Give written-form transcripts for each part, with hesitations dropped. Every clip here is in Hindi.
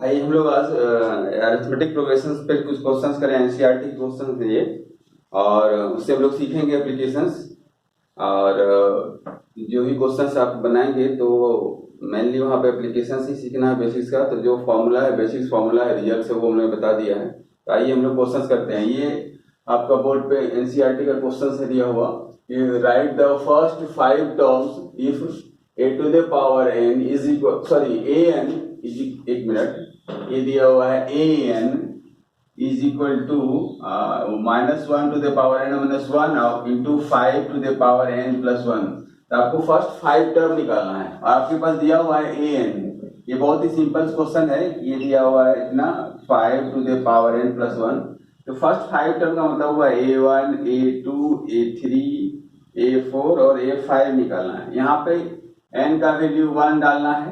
आइए हम लोग आज अरिथमेटिक प्रोग्रेशंस पे कुछ क्वेश्चंस करें। एनसीईआरटी के क्वेश्चंस हैं ये, और उससे हम लोग सीखेंगे एप्लीकेशंस। और जो भी क्वेश्चंस आप बनाएंगे तो मेनली वहाँ पे एप्लीकेशंस ही सीखना है, बेसिक्स का। तो जो फॉर्मूला है, बेसिक्स फॉर्मूला है, रिजल्ट है, वो हमने बता दिया है। तो आइए हम लोग क्वेश्चंस करते हैं। ये आपका बोर्ड पे एनसीईआरटी का क्वेश्चन है दिया हुआ कि right the first 5 terms if a to the power n is equal, sorry a n is, एक मिनट, ये दिया हुआ है a n is equal to -1 to the power n minus 1 into 5 to the power n plus 1। तो आपको फर्स्ट 5 टर्म निकालना है और आपके पास दिया हुआ है a n। ये बहुत ही सिंपल क्वेश्चन है। ये दिया हुआ है इतना 5 to the power n plus 1। तो फर्स्ट 5 टर्म का मतलब हुआ a1 a2 a3 a4 और a5 निकालना है। यहाँ पे n का वैल्यू 1 डालना है,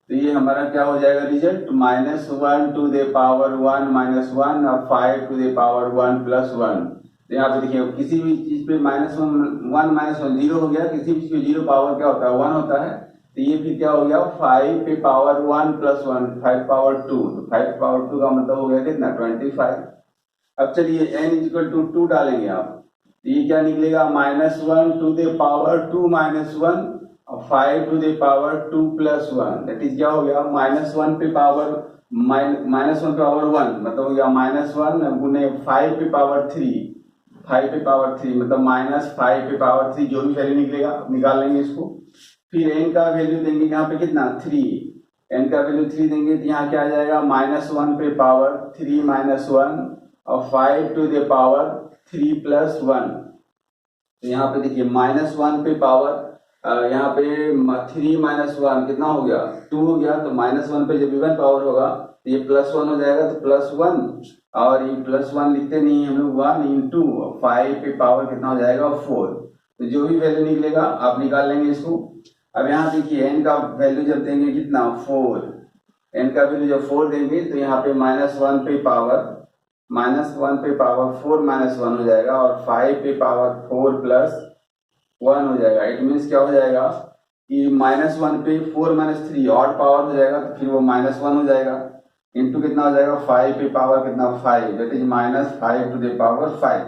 तो ये हमारा क्या हो जाएगा result, -1 to the power 1 minus 1 और 5 to the power 1 plus 1। तो यहाँ पे देखिए किसी भी चीज पे -1 -1 0 हो गया, किसी भी चीज पे 0 पावर क्या होता है 1 होता है। तो ये फिर क्या हो गया 5 पे पावर 1 plus 1 5 पावर 2। तो 5 पावर 2 का मतलब हो गया कितना 25। अब चलिए n इक्वल टू 2 डालेंगे आप, तो ये क्या निकलेगा -1 to the power 2 minus 1 और 5 to the power 2 plus 1। That is क्या हो गया -1 पे पावर -1 पे पावर 1 मतलब हो गया -1 गुने 5 पे पावर 3, 5 पे पावर 3 मतलब -5 पे पावर 3। जो भी वैल्यू निकलेगा निकाल लेंगे इसको। फिर n का वैल्यू देंगे यहाँ पे कितना 3, n का वैल्यू 3 देंगे तो यहाँ क्या आ जाएगा -1 पे पावर 3 minus 1 और 5 to the power 3 plus 1। तो यहाँ पे देखिए -1 पे पावर यहाँ पे 3 minus 1 कितना हो गया 2 हो गया। तो -1 पे जब इवन पावर होगा तो ये +1 हो जाएगा, तो +1 और ये +1 लिखते नहीं हम लोग 1 इंटू 5 पे पावर कितना हो जाएगा 4। तो जो भी वैल्यू निकलेगा आप निकाल लेंगे इसको। अब यहाँ देखिए n का वैल्यू जब देंगे कितना 4, n का वैल्यू जब 4 देंगे तो यहाँ पे -1 पे पावर 4 minus 1 हो जाएगा और 5 पे पावर 4 plus 1 हो जाएगा। इट मीन्स क्या हो जाएगा कि -1 पे 4 minus 3 ऑड पावर हो जाएगा, तो फिर वो -1 हो जाएगा इंटू कितना हो जाएगा 5 पे पावर कितना 5, that is -5 to the power 5।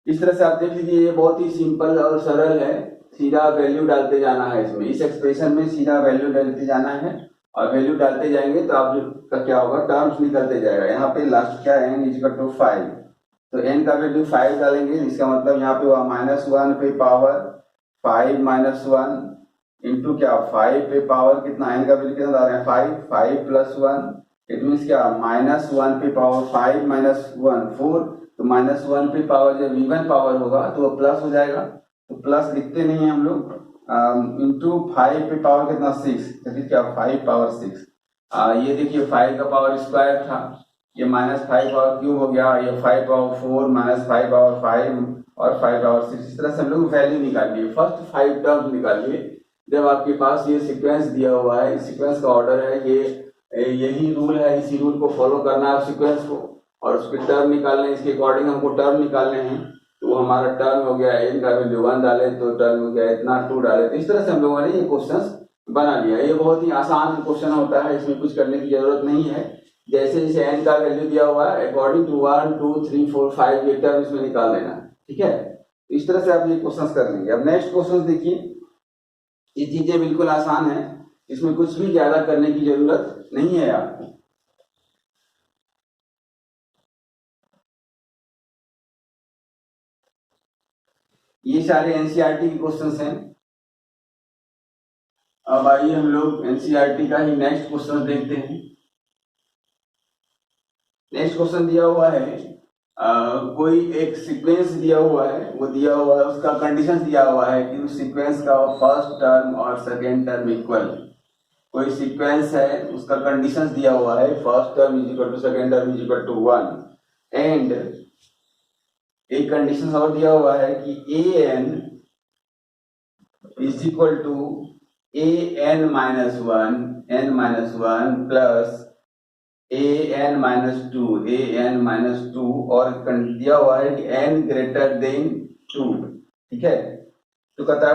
इस तरह से आप देख लीजिए, ये बहुत ही सिंपल और सरल है। सीधा वैल्यू डालते जाना है इसमें, इस एक्सप्रेशन में सीधा वैल्यू डालते जाना है और वैल्यू डालते जाएंगे तो आपका क्या होगा टर्म्स निकलते जाएगा। यहाँ पे लास्ट क्या है n इज इक्वल टू 5, तो n का वैल्यू 5 डालेंगे, इसका मतलब यहाँ पे हुआ -1 पे पावर 5 minus 1 इंटू क्या 5 पे पावर कितना n का वैल्यू कितना डाल रहे हैं 5 plus 1। इट मीन्स क्या -1 पे पावर 5 minus 1 4। तो -1 पे पावर जब इवन पावर होगा तो वो प्लस हो जाएगा, तो प्लस लिखते नहीं है हम लोग, इंटू 5 पे पावर कितना 6, तो क्या 5 पावर 6। ये देखिए 5 का पावर स्क्वायर था, ये -5 पावर क्यूब हो गया, ये 5 पावर 4 -5 पावर 5 और 5 पावर 6। इस तरह से हम लोग वैल्यू निकालिए, फर्स्ट 5 टर्म्स निकालिए। जब आपके पास ये सीक्वेंस दिया हुआ है, इस सीक्वेंस का ऑर्डर है, ये यही रूल है, इसी रूल को फॉलो करना है सीक्वेंस को, और उसके टर्म निकालने, इसके अकॉर्डिंग हमको टर्म निकालने हैं। तो हमारा टर्म हो गया n का वैल्यू 1 डाले तो टर्म हो गया इतना 2 डाले। तो इस तरह से हम लोगों ने ये क्वेश्चन बना लिया। ये बहुत ही आसान क्वेश्चन होता है, इसमें कुछ करने की जरूरत नहीं है। जैसे जैसे n का वैल्यू दिया हुआ है अकॉर्डिंग टू 1 2 3 4 5 ये टर्म इसमें निकाल लेना, ठीक है। इस तरह से आप ये क्वेश्चन कर लेंगे। अब नेक्स्ट क्वेश्चन देखिए, ये चीजें बिल्कुल आसान है, इसमें कुछ भी ज्यादा करने की जरूरत नहीं है आपको। ये सारे एनसीईआरटी के क्वेश्चंस हैं। अब आइए हम लोग एनसीईआरटी का ही नेक्स्ट क्वेश्चन देखते हैं। नेक्स्ट क्वेश्चन दिया हुआ है कोई एक सीक्वेंस दिया हुआ है, वो दिया हुआ है उसका कंडीशन दिया हुआ है कि उस सीक्वेंस का फर्स्ट टर्म और सेकेंड टर्म इक्वल। कोई सीक्वेंस है, उसका कंडीशन दिया हुआ है first term is equal to second term is equal to 1 and एक कंडीशन और दिया हुआ है कि an is equal to an minus 1 n minus 1 plus an minus 2 और दिया हुआ है कि n ग्रेटर देन 2, ठीक है। तो कहता है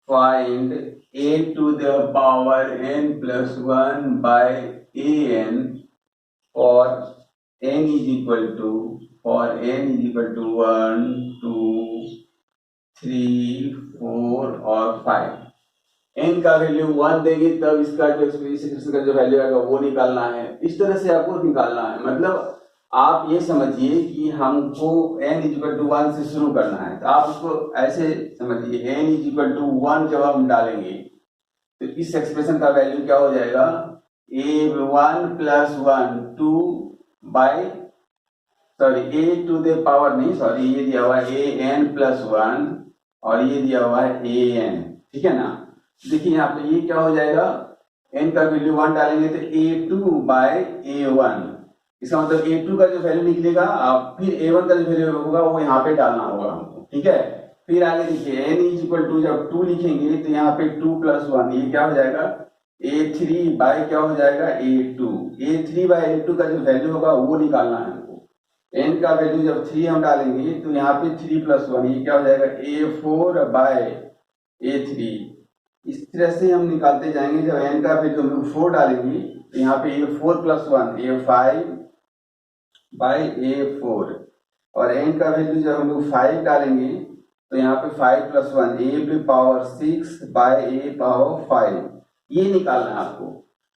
find a to the power n plus 1 by an for n is equal to 1, 2, 3, 4 और 5। n का वैल्यू 1 देंगे तब इसका जो एक्सप्रेशन का जो वैल्यू आएगा वो निकालना है। इस तरह से आपको निकालना है। मतलब आप ये समझिए कि हमको n इक्वल टू 1 से शुरू करना है, तो आप उसको ऐसे समझिए n इक्वल टू 1 जब हम डालेंगे तो इस एक्सप्रेशन का वैल्यू क्या हो जाएगा, a1 plus 1 2 by a to the power नहीं, सॉरी ये दिया हुआ है an प्लस 1 और ये दिया हुआ है an, ठीक है ना। देखिए यहाँ पे ये क्या हो जाएगा, n का वैल्यू 1 डालेंगे तो a2 बाय a1, इसका मतलब a2 का जो वैल्यू निकलेगा आप फिर a1 का जो वैल्यू होगा वो यहाँ पे डालना होगा हमको, ठीक है। फिर आगे देखिए n इज इक्वल टू जब 2 लिखेंगे तो यहाँ पे 2 प्लस 1 ये क्या हो जाएगा a3 बाय क्या हो जाएगा a2, a3 बाय a2 का जो वैल्यू होगा वो निकालना है हमको। n का वैल्यू जब 3 हम डालेंगे तो यहाँ पे 3 प्लस 1 ये क्या हो जाएगा a4 बाय a3। इस तरह से हम निकालते जाएंगे। जब n का वैल्यू हम 4 डालेंगे तो यहाँ पे a4 plus 1 a5 by a4 और n का वैल्यू जब हम लोग 5 डालेंगे तो यहाँ पे 5 plus 1 a power 6 by a power 5, ये निकालना है आपको।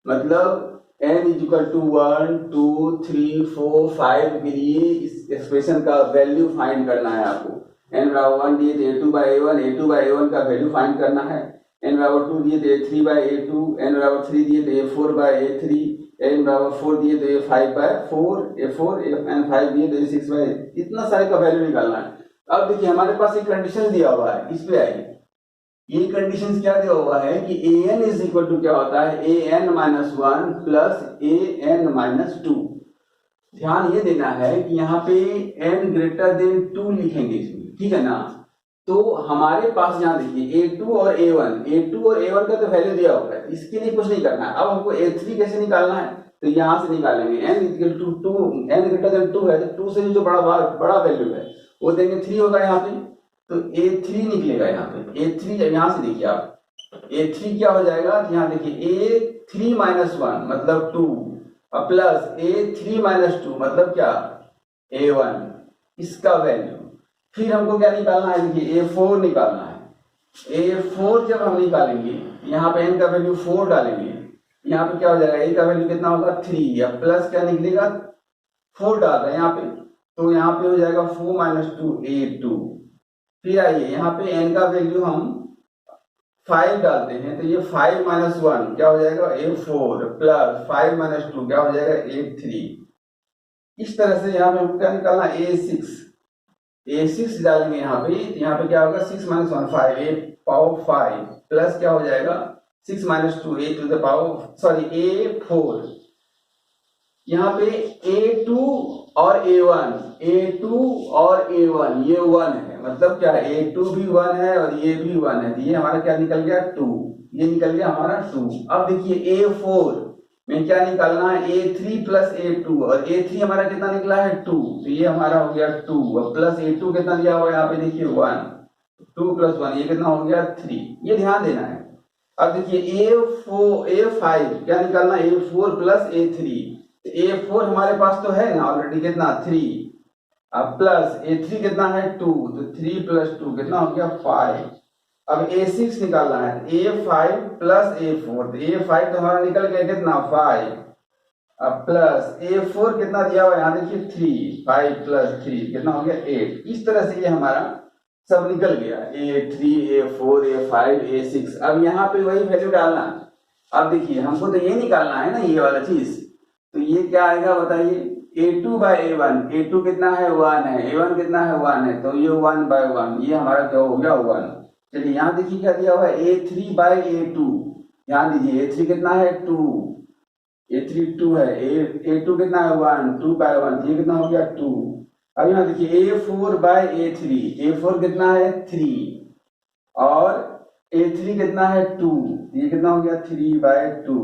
मतलब n इक्वल टू 1, 2, 3, 4, 5 के लिए इस एक्सप्रेशन का वैल्यू फाइंड करना है आपको। n बराबर 1 दिए तो a2 by a1, a2 by a1 का वैल्यू फाइंड करना है। n बराबर 2 दिए तो a3 बाई a2, n बराबर 3 दिए तो a4 बाई a3, n बराबर 4 दिए तो a5 बाई 4, a4 n 5 दिए तो a6 बाई, इतना सारे का वैल्यू निकालना है। अब देखिए हमारे पास एक कंडीशन दिया हुआ है, इस पे आइए। ये कंडीशन क्या दिया हुआ है कि an इज इक्वल टू क्या होता है an minus 1 plus an minus 2। ध्यान ये देना है कि यहाँ पे n ग्रेटर देन 2 लिखेंगे इसमें, ठीक है ना। तो हमारे पास यहाँ देखिए a2 और a1 का तो वैल्यू दिया हुआ है, इसके लिए कुछ नहीं करना है। अब हमको a3 कैसे निकालना है, तो यहाँ से निकालेंगे n equal to 2, n greater than 2 है तो 2 से जो बड़ा वैल्यू है वो देंगे 3 होगा यहाँ पे, तो a3 निकलेगा यहाँ पे। a3 यहाँ से देखिए आप a3 क्या हो जाएगा, यहाँ देखिए a3 माइनस 1 मतलब 2 और प्लस a3 माइनस 2 मतलब क्या a1, इसका वैल्यू। फिर हमको क्या निकालना है, देखिए a4 निकालना है। a4 जब हम निकालेंगे यहाँ पे n का वैल्यू 4 डालेंगे, यहाँ पे क्या हो जाएगा a का वैल्यू कितना होगा 3 या प्लस क्या निकलेगा 4 डाल रहे हैं यहाँ पे, तो यहाँ पे हो जाएगा 4 माइनस 2 a2। फिर आइए यहाँ पे n का वैल्यू हम 5 डालते हैं तो ये 5 माइनस 1 क्या हो जाएगा a4 प्लस 5 माइनस 2 क्या हो जाएगा a3। इस तरह से यहाँ पे हमको क्या निकालना a6 डालेंगे यहाँ पे क्या होगा 6 माइनस 1 5 a पावर 5 प्लस क्या हो जाएगा 6 minus 2 a to the power sorry a4। यहाँ पे a2 और a1 ये 1 है, मतलब क्या a2 भी 1 है और ये भी 1 है, तो ये हमारा क्या निकल गया 2, ये निकल गया हमारा 2। अब देखिए a4 में क्या निकालना है a3 प्लस a2 और a3 हमारा कितना निकला है 2, तो ये हमारा हो गया 2 और प्लस a2 कितना दिया हुआ है यहाँ पे देखिए 1, 2 प्लस 1 ये कितना हो गया 3, ये ध्यान देना है। अब देखिए a5 क्या निकालना है a4 प्लस a3, a4 हमारे पास तो है ना ऑलरेडी कितना 3, अब प्लस a3 कितना है 2, तो 3 प्लस 2 कितना हो गया 5। अब a6 निकालना है a5 प्लस a4, तो a5 तो हमारा निकल गया कितना 5, अब प्लस a4 कितना दिया हुआ है यहाँ देखिए 3, 5 प्लस 3 कितना हो गया 8। इस तरह से ये हमारा सब निकल गया a3 a4 a5 a6। अब यहाँ पे वही वैल्यू डालना। अब देखिए हमको तो ये निकालना है ना ये वाला चीज, तो ये क्या आएगा बताइए a2 बाय a1, a2 कितना है 1 है, a1 कितना है 1 है, तो ये 1 बाय 1 ये हमारा क्या हो गया 1। चलिए यहाँ देखिए क्या दिया हुआ है a3 बाय a2, ध्यान दीजिए a3 कितना है 2, a3 2 है, a2 कितना है 1, 2 बाय 1 ये कितना हो गया 2। अब यहाँ देखिए a4 बाय a3, a4 कितना है 3 और a3 कितना है 2, ये कितना हो गया 3 बाय 2,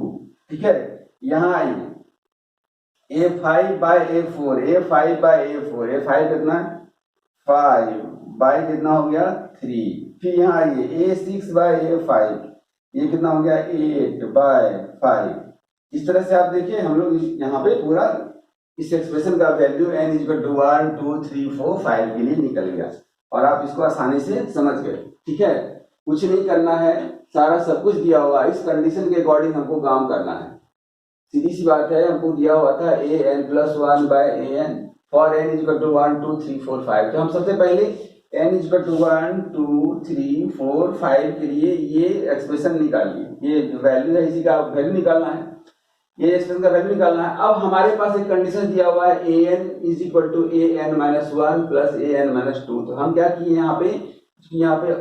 ठीक है। यहाँ आइए a5 bye a4, a5 bye a4, a5 कितना 5 बाय कितना हो गया 3, फिर यहाँ आइए a6/a5, ये कितना हो गया 8/5। इस तरह से आप देखिए हम लोग यहाँ पे पूरा इस एक्सप्रेशन का वैल्यू n = 1 2 3 4 5 के लिए निकल गया और आप इसको आसानी से समझ गए। ठीक है, कुछ नहीं करना है, सारा सब कुछ दिया हुआ, इस कंडीशन के अकॉर्डिंग हमको काम करना है। सीधी सी बात है, हमको दिया हुआ था an+1/an फॉर n = 1 2 3 4 5। तो हम सबसे पहले n = 1 2 3 4 5 के लिए ये एक्सप्रेशन निकालिए, ये जो वैल्यू है इसी का वैल्यू निकालना है, ये एक्सप्रेशन का वैल्यू निकालना है। अब हमारे पास एक कंडीशन दिया हुआ है an = an-1 + an-2। तो हम क्या किए यहाँ पे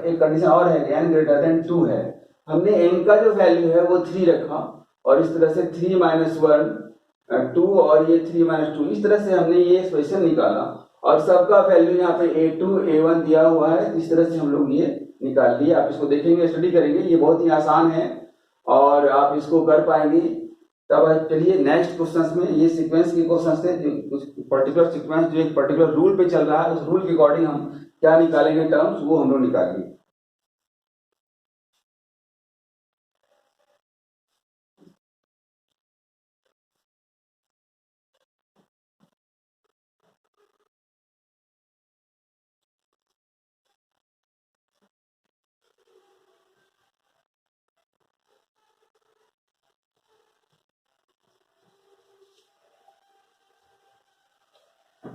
एक कंडीशन और है, n > 2 है, हमने n का जो वैल्यू है वो 3 रखा और इस तरह से 3 - 1 2 और ये 3 - 2, इस तरह से हमने ये एक्सप्रेशन निकाला और सबका वैल्यू यहाँ पे a2 a1 दिया हुआ है। इस तरह से हम लोग ये निकाल लिए। आप इसको देखेंगे, स्टडी करेंगे, ये बहुत ही आसान है और आप इसको कर पाएंगे। तब चलिए नेक्स्ट क्वेश्चन में, ये सीक्वेंस के क्वेश्चन थे, कुछ पर्टिकुलर सीक्वेंस जो एक पर्टिकुलर रूल पे चल रहा है, उस रूल के अकॉर्डिंग हम क्या निकालेंगे टर्म्स, वो हम लोग निकालेंगे।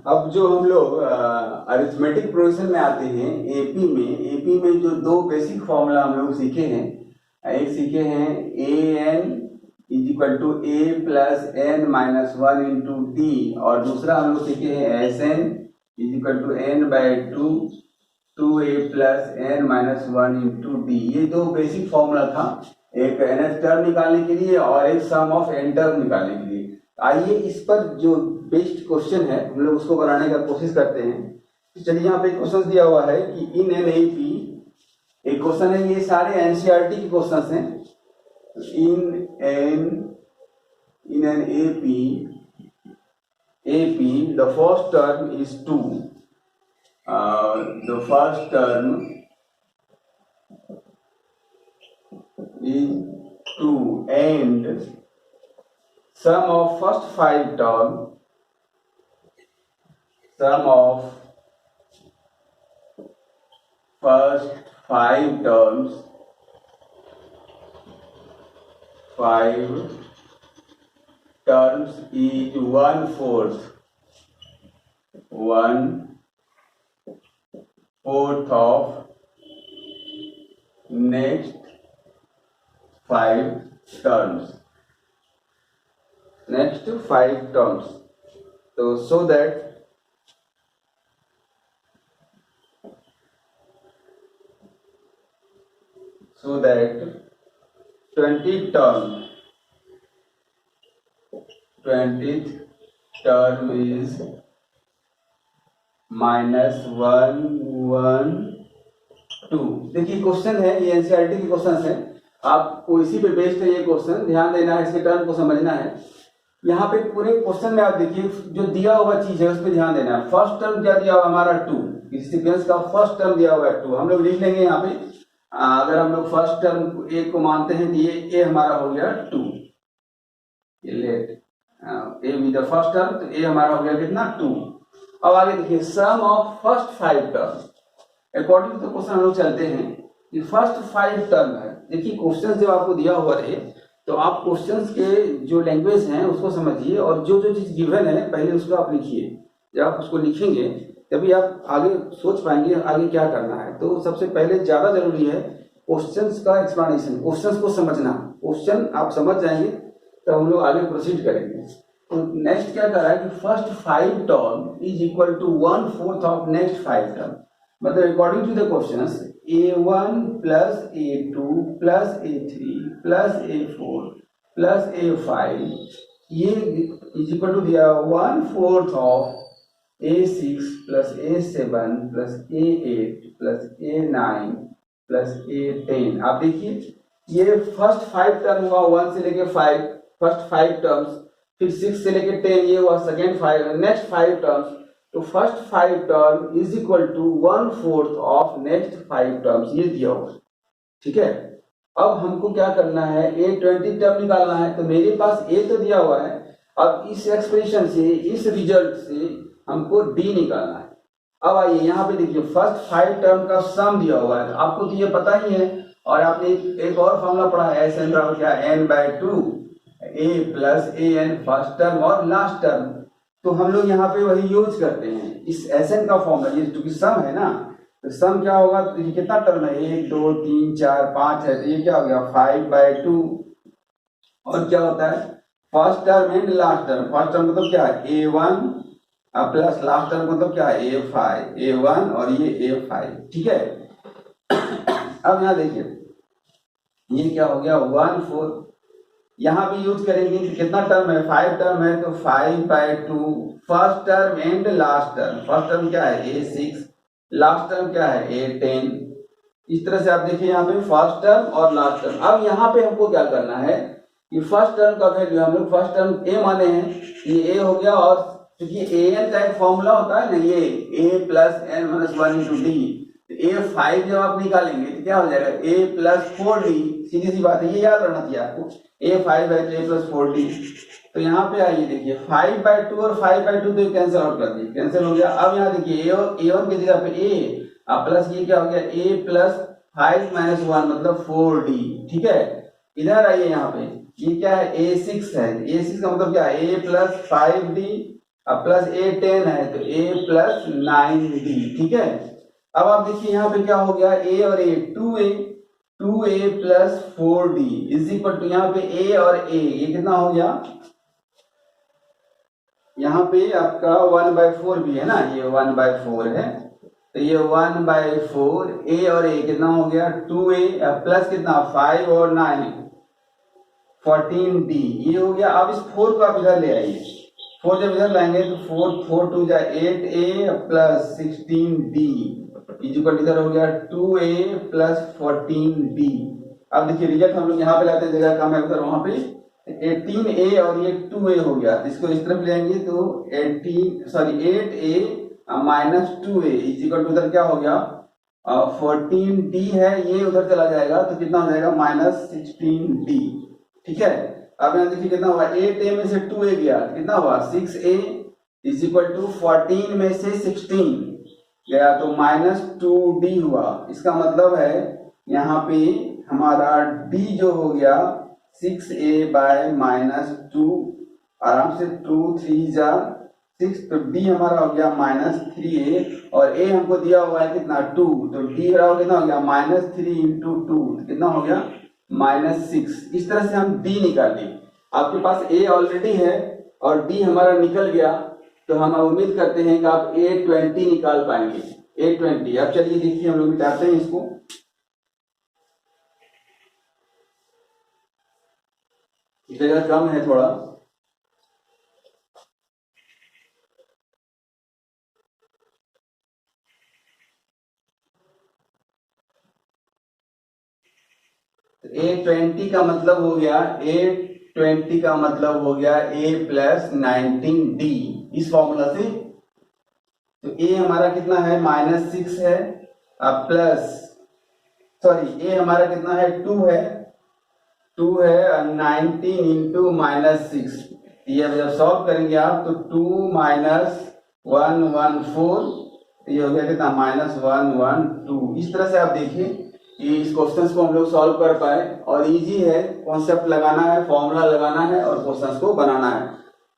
अब जो हम लोग अरिथमेटिक प्रोग्रेशन में आते हैं, एपी में जो दो बेसिक फॉर्मूला हम लोग सीखे हैं, एक सीखे हैं an = a + n-1 × d और दूसरा हम लोग सीखे हैं sn = n/2 2a + n-1 × d। ये दो बेसिक फॉर्मूला था, एक nth टर्म निकालने के लिए और एक सम ऑफ n टर्म निकालने के लिए। आइए इस पर जो बेस्ड क्वेश्चन है हम लोग उसको बनाने का कोशिश करते हैं। तो चलिए यहाँ पे क्वेश्चन दिया हुआ है कि इन एन एपी, एक क्वेश्चन है, ये सारे एनसीईआरटी के क्वेश्चन हैं। In an AP the first term is 2, the first term is 2 and sum of first 5 term, sum of first 5 terms, 5 terms is 1/4 of next 5 terms, next 5 terms। तो so that 20th term is -1 1 2। देखिए क्वेश्चन है, ये एनसीईआरटी के क्वेश्चन है, आपको इसी पे बेस्ड है ये क्वेश्चन, ध्यान देना है, इसके टर्म को समझना है। यहाँ पे पूरे क्वेश्चन में आप देखिए जो दिया हुआ चीज है उस पर ध्यान देना है। फर्स्ट टर्म क्या दिया हुआ हमारा 2, इस सीक्वेंस का फर्स्ट टर्म दिया हुआ है 2, हम लोग लिख लेंगे यहाँ पे। अगर हम लोग फर्स्ट टर्म ए को मानते हैं तो ये ए हमारा हो गया 2, ये let A with the first term, तो ए हमारा हो गया कितना 2। अब आगे देखिए sum of first 5 term, according to question हम लोग चलते हैं कि फर्स्ट 5 टर्म है। देखिए क्वेश्चन जब आपको दिया हुआ रहे तो आप क्वेश्चंस के जो लैंग्वेज हैं उसको समझिए और जो जो चीज गिवन है पहले उसको आप लिखिए। जब आप उसको लिखेंगे तभी आप आगे सोच पाएंगे आगे क्या करना है। तो सबसे पहले ज्यादा जरूरी है क्वेश्चंस का एक्सप्लेनेशन, क्वेश्चंस को समझना। क्वेश्चन आप समझ जाएंगे तो हम लोग आगे प्रोसीड करेंगे। तो नेक्स्ट क्या कर रहा है कि first 5 term is equal to 1/4 of next 5 term, मतलब according to the questions a1 plus a2 plus a3 plus a4 plus a5 ये इज इक्वल टू दिया 1/4 of a6 plus a7 plus a8 plus a9 plus a10। आप देखिए ये फर्स्ट 5 टर्म हुआ 1 से लेके 5, फर्स्ट 5 टर्म्स, फिर 6 से लेके 10 ये हुआ सेकेंड 5, नेक्स्ट 5 टर्म्स। तो first 5 term is equal to 1/4 of next 5 terms, ये दिया हुआ है। ठीक है, अब हमको क्या करना है, A20 टर्म निकालना है। तो मेरे पास A तो दिया हुआ है, अब इस एक्सप्रेशन से, इस रिजल्ट से हमको D निकालना है। अब आइए यहाँ पे देखिए, फर्स्ट 5 टर्म का सम दिया हुआ है, आपको तो ये पता ही है, और आपने एक और फॉर्मूला पढ़ा है, SN बराबर क्या, n/2 A plus AN first term और लास्ट टर्म। तो हम लोग यहाँ पे वही यूज करते हैं, इस SN का फॉर्मूला, ये क्योंकि सम है ना, तो सम क्या होगा, तो ये कितना टर्म है, 1 2 3 4 5 है, तो ये क्या हो गया 5/2। और क्या होता है, first term and last term. First term मतलब क्या है, A1 प्लस लास्ट टर्म मतलब क्या है, A1 और ये A5। ठीक है, अब यहाँ देखिए, ये क्या हो गया 1/4, यहाँ भी यूज करेंगे कि कितना टर्म है, 5 टर्म है, तो 5/2 first term and last term. First term क्या है A6, लास्ट टर्म क्या है A10। इस तरह से आप देखिए यहाँ पे फर्स्ट टर्म और लास्ट टर्म। अब यहाँ पे हमको क्या करना है कि फर्स्ट टर्म का वैल्यू, हम लोग फर्स्ट टर्म A माने हैं, ये A हो गया, और क्योंकि AN का एक फॉर्मूला होता है ना, ये A plus n-1 × D, A5 जब आप निकालेंगे तो क्या हो जाएगा, A प्लस 4D। सीधी सी बात है, ये याद रहना चाहिए आपको, A5 है तो A प्लस 4D। तो यहाँ पे आइए देखिए, 5/2 और 5/2 तो कैंसिल आउट कर दिए, कैंसिल हो गया। अब यहाँ देखिए, A1 की जगह पे A प्लस ये क्या हो गया, A प्लस 5 - 1 मतलब 4D। ठीक है, इधर आइए, यहाँ पे ये क्या है, A6 है, A6 का मतलब क्या है, A plus 5D plus A10 है, तो A प्लस 9D। ठीक है, अब आप देखिए यहाँ पे क्या हो गया, A और A 2A plus 4D is equal to, यहाँ पे A और A ये कितना हो गया, यहाँ पे आपका 1/4 भी है ना, ये 1/4 है, तो ये 1/4 A और A कितना हो गया 2A प्लस कितना 5 और 9 14D, ये हो गया। अब इस 4 को आप इधर ले आइए, 4 जब इधर लाएंगे तो 4 2 जा 8A प्लस 16D इक्वल इधर हो गया 2A प्लस 14D। अब देखिए रिजल्ट हम लोग यहाँ पे लाते हैं, जगह कम है उधर, वहां पे 18A और ये 2A हो गया, तो इसको इस तरफ ले आएंगे तो 8A minus 2A equal to उधर क्या हो गया 14D है, ये उधर चला जाएगा तो कितना हो जाएगा -16D। ठीक है, अब यहाँ देखिए कितना हुआ, 8A में से 2A गया, कितना हुआ 6A इक्वल टू 14 में से 16 गया तो -2D हुआ। इसका मतलब है यहाँ पे हमारा D जो हो गया 6A बाय -2, आराम से 2 3 जा 6, तो D हमारा हो गया -3A, और A हमको दिया हुआ है कितना 2, तो D बराबर कितना हो गया -3 × 2, कितना हो गया -6। इस तरह से हम D निकाल लिए। आपके पास A ऑलरेडी है और D हमारा निकल गया, तो हम उम्मीद करते हैं कि आप A20 निकाल पाएंगे। A20, अब चलिए देखिए हम लोग मिटाते हैं इसको। जगह कम है थोड़ा, A20 का मतलब हो गया, A20 का मतलब हो गया A प्लस 19D इस फॉर्मूला से। तो A हमारा कितना है -6 है, प्लस सॉरी A हमारा कितना है 2 है 19 इंटू -6। ये जब सॉल्व करेंगे आप तो 2 - 114, ये हो गया कितना -112। इस तरह से आप देखिए कि इस क्वेश्चन को हम लोग सॉल्व कर पाए, और इजी है, कॉन्सेप्ट लगाना है, फॉर्मूला लगाना है और क्वेश्चन को बनाना है।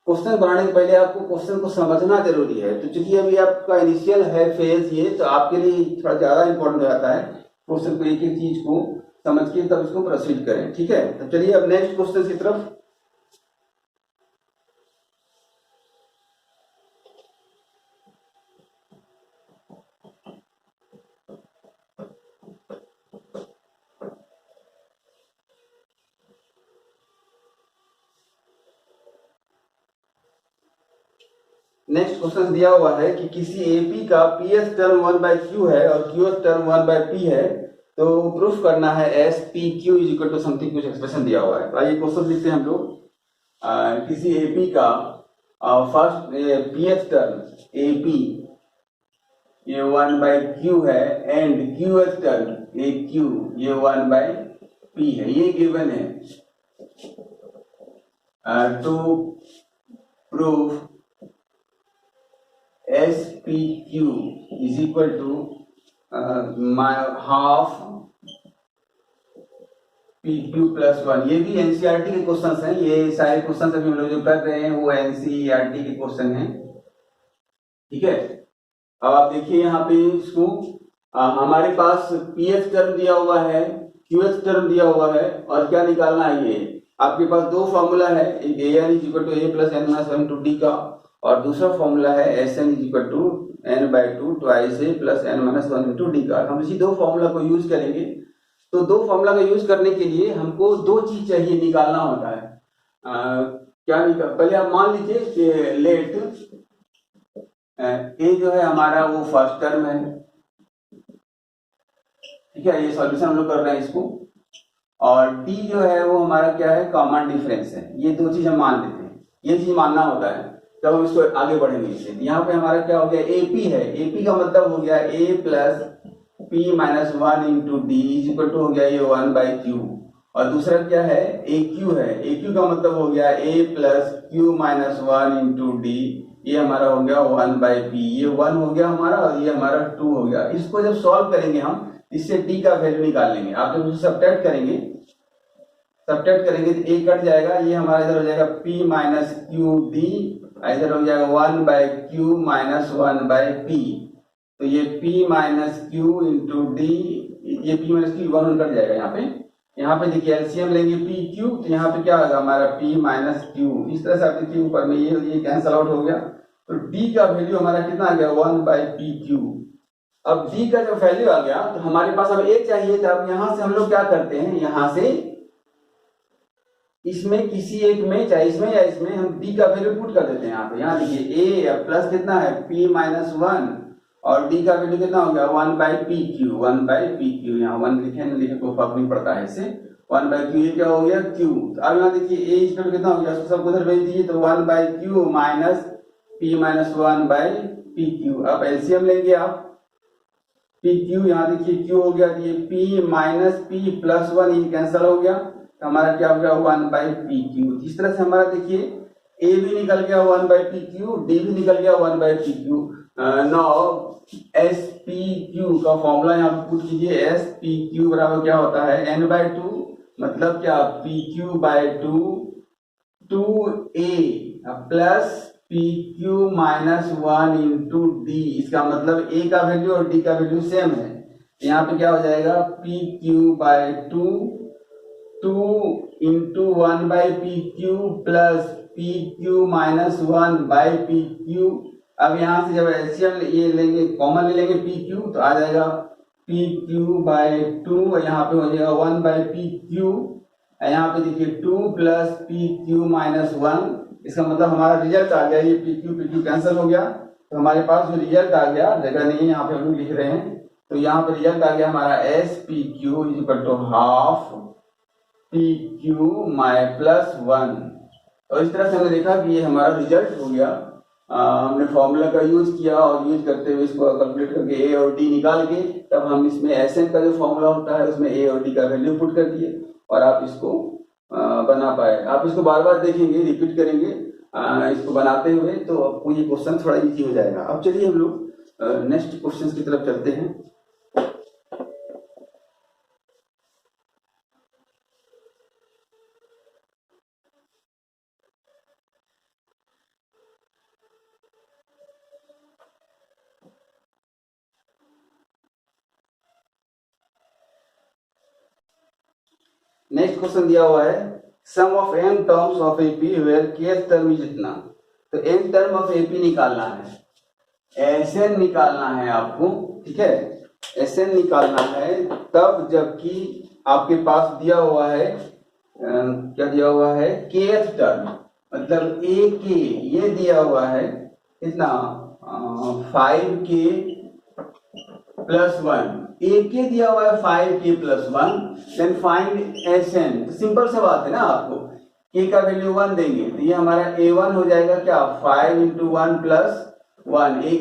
क्वेश्चन बनाने के पहले आपको क्वेश्चन को समझना जरूरी है, तो चूंकि अभी आपका इनिशियल है फेज ये, तो आपके लिए थोड़ा ज्यादा इंपॉर्टेंट हो जाता है क्वेश्चन को, एक एक चीज को समझ के तब इसको प्रोसीड करें। ठीक है, तो चलिए अब नेक्स्ट क्वेश्चन की तरफ। नेक्स्ट क्वेश्चन दिया हुआ है कि किसी AP का PS टर्म 1/Q है और QS टर्म 1/P है, तो प्रूफ करना है SPQ इक्वल टू समथिंग, कुछ एक्सप्रेशन दिया हुआ है। तो आइए क्वेश्चन लिखते हैं हम लोग। किसी AP का फर्स्ट pth टर्म AP ये 1/q है एंड qth टर्म AQ ये 1/p है, ये गिवन है। To proof SPQ is equal to half PQ plus 1। ये भी एनसीईआरटी के क्वेश्चंस हैं, ये सारे क्वेश्चंस अभी हम लोग जो कर रहे हैं वो एनसीईआरटी के क्वेश्चन हैं, ठीक है। अब आप देखिए यहाँ पे इसको हमारे पास पीएच टर्म दिया हुआ है, क्यूएच टर्म दिया हुआ है और क्या निकालना है, ये आपके पास दो फॉर्मूला है, एक AN = A + n - 1 × d का और दूसरा फॉर्मूला है SN = n/2 2 A + n - 1 × d का। हम इसी दो फॉर्मूला को यूज करेंगे। तो दो फॉर्मूला का यूज करने के लिए हमको दो चीज चाहिए, निकालना होता है। क्या निकाल, पहले आप मान लीजिए कि लेट ए जो है हमारा वो फर्स्ट टर्म है, ठीक है, ये सॉल्यूशन हम लोग कर रहे हैं इसको, और डी जो है वो हमारा क्या है, कॉमन डिफरेंस है। ये दो चीज हम मान लेते हैं, ये चीज मानना होता है तब हम इसको आगे बढ़ेंगे इससे। यहाँ पे हमारा क्या हो गया, एपी है, एपी का मतलब हो गया A + P - 1 × d = हो गया ये 1/q, और दूसरा क्या है AQ है, AQ का मतलब हो गया A + Q - 1 × d, ये हमारा हो गया 1/p, ये 1 हो गया हमारा और ये हमारा 2 हो गया। इसको जब सॉल्व करेंगे हम, इससे d का वैल्यू निकाल लेंगे। आप जब सब्ट्रैक्ट करेंगे तो a कट जाएगा, ये हमारा इधर हो जाएगा P - QD, इधर हो जाएगा 1/q - 1/p, तो ये P - Q × d, ये P - Q 1 कट जाएगा यहाँ पे देखिए एलसीएम लेंगे PQ, तो यहाँ पे क्या होगा हमारा P - Q, इस तरह से आप देखिए ऊपर में ये कैंसल आउट हो गया, तो D का वैल्यू हमारा कितना आ गया 1/PQ। अब D का जब वैल्यू आ गया तो हमारे पास अब A चाहिए, तो अब यहाँ से हम लोग क्या करते हैं, यहाँ से इसमें किसी एक में, चाहे इसमें या इसमें, हम D का वैल्यू पुट कर देते हैं यहाँ पे। यहाँ देखिए A प्लस कितना है P - 1 और D का वैल्यू कितना हो गया 1/PQ, 1/PQ, यहाँ 1 लिखे नहीं लिखे कोई फर्क नहीं पड़ता है इससे, 1/Q ये क्या हो गया Q। अब यहाँ देखिए A इसका कितना हो गया, सब उधर भेज दीजिए, तो 1/Q - P - 1/PQ। अब एलसीएम लेंगे आप, PQ यहाँ देखिए Q हो गया, ये P - P + 1 ये कैंसिल हो गया, तो हमारा क्या हो गया 1/PQ। इस तरह से हमारा देखिए A भी निकल गया 1/PQ, D भी निकल गया 1/PQ। नाउ SPQ का फॉर्मूला यहाँ पे पुट कीजिए, SPQ बराबर क्या होता है n/2, मतलब क्या PQ/2 2A plus PQ - 1 × D, इसका मतलब A का वैल्यू और D का वैल्यू सेम है, यहाँ पे क्या हो जाएगा PQ/2 2 × 1/PQ plus PQ - 1/PQ। अब यहाँ से जब एलसीएम ये लेंगे, कॉमन ले लेंगे PQ, तो आ जाएगा PQ/2, यहाँ पे हो जाएगा 1/PQ, यहाँ पे देखिए 2 + PQ - 1, इसका मतलब हमारा रिजल्ट आ गया, ये PQ कैंसिल हो गया, तो हमारे पास जो रिजल्ट आ गया, जगह नहीं है यहाँ पे हम लोग लिख रहे हैं, तो यहाँ पे रिजल्ट आ गया हमारा SPQ = हाफ PQ - 1। और इस तरह से हमने देखा कि ये हमारा रिजल्ट हो गया। हमने फॉर्मूला का यूज किया और यूज करते हुए इसको कैलकुलेट करके A और D निकाल के, तब हम इसमें SN का जो फॉर्मूला होता है उसमें A और D का वैल्यू पुट कर दिए और आप इसको बना पाए। आप इसको बार बार देखेंगे, रिपीट करेंगे इसको बनाते हुए, तो आपको ये क्वेश्चन थोड़ा इजी हो जाएगा। अब चलिए हम लोग नेक्स्ट क्वेश्चन की तरफ चलते हैं। नेक्स्ट क्वेश्चन दिया हुआ है sum of n terms of AP where kth term is इतना। तो n टर्म ऑफ AP निकालना है, SN निकालना है आपको, ठीक है, SN निकालना है तब जबकि आपके पास दिया हुआ है क्या दिया हुआ है kth टर्म, मतलब AK ये दिया हुआ है कितना 5k + 1, AK दिया हुआ है 5k + 1, then find SN। Simple सा बात है ना, आपको k का वैल्यू 1 देंगे तो ये हमारा a1 हो जाएगा क्या 5 इंटू 1 प्लस 1। k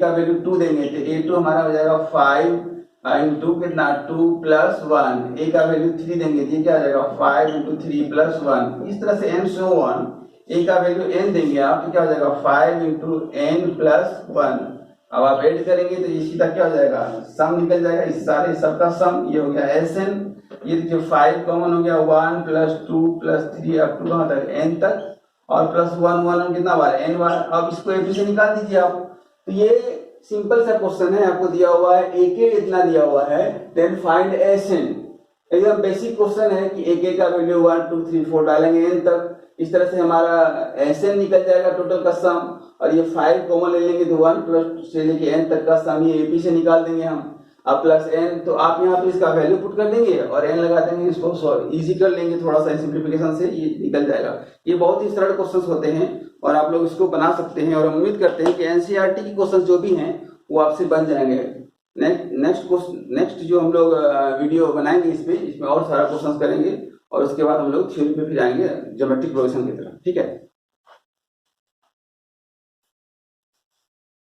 का वैल्यू 2 देंगे तो a2 हमारा हो जाएगा 5 इंटू कितना 2 प्लस 1। a का वैल्यू 3 देंगे तो ये क्या हो जाएगा 5 इंटू 3 प्लस 1। इस तरह से एंड सो ऑन। a का वैल्यू n देंगे आप तो क्या हो जाएगा 5 इंटू n प्लस 1। अब आप ऐड करेंगे तो इसी तक क्या हो जाएगा सम निकल जाएगा, इस सारे सबका सम। ये हो गया Sn, ये देखिए 5 कॉमन हो गया 1 प्लस 2 प्लस 3 अप टू कहां तक n तक, और प्लस 1 कितना बार n बार। अब इसको a2 से निकाल दीजिए आप। तो ये सिंपल सा क्वेश्चन है, आपको दिया हुआ है ak इतना दिया हुआ है, देन फाइंड Sn। एकदम बेसिक क्वेश्चन है कि ak का वैल्यू 1 2 3 4 डालेंगे n तक। इस तरह से हमारा Sn निकल जाएगा टोटल का सम, और ये 5 कॉमन ले लेंगे तो 1 प्लस से लेके n तक का सम ये AP से निकाल देंगे हम। अब प्लस n तो आप यहाँ पे इसका वैल्यू पुट कर देंगे और n लगा देंगे, इसको इजी कर लेंगे थोड़ा सा सिंप्लीफिकेशन से, ये निकल जाएगा। ये बहुत ही सरल क्वेश्चंस होते हैं और आप लोग इसको बना सकते हैं, और उम्मीद करते हैं कि NCERT की क्वेश्चंस जो भी हैं वो आपसे बन जाएंगे। नेक्स्ट जो हम लोग वीडियो बनाएंगे इसमें और सारा क्वेश्चंस करेंगे, और उसके बाद हम लोग थ्योरी पे फिर आएंगे ज्योमेट्रिक प्रोग्रेशन की तरफ। ठीक है।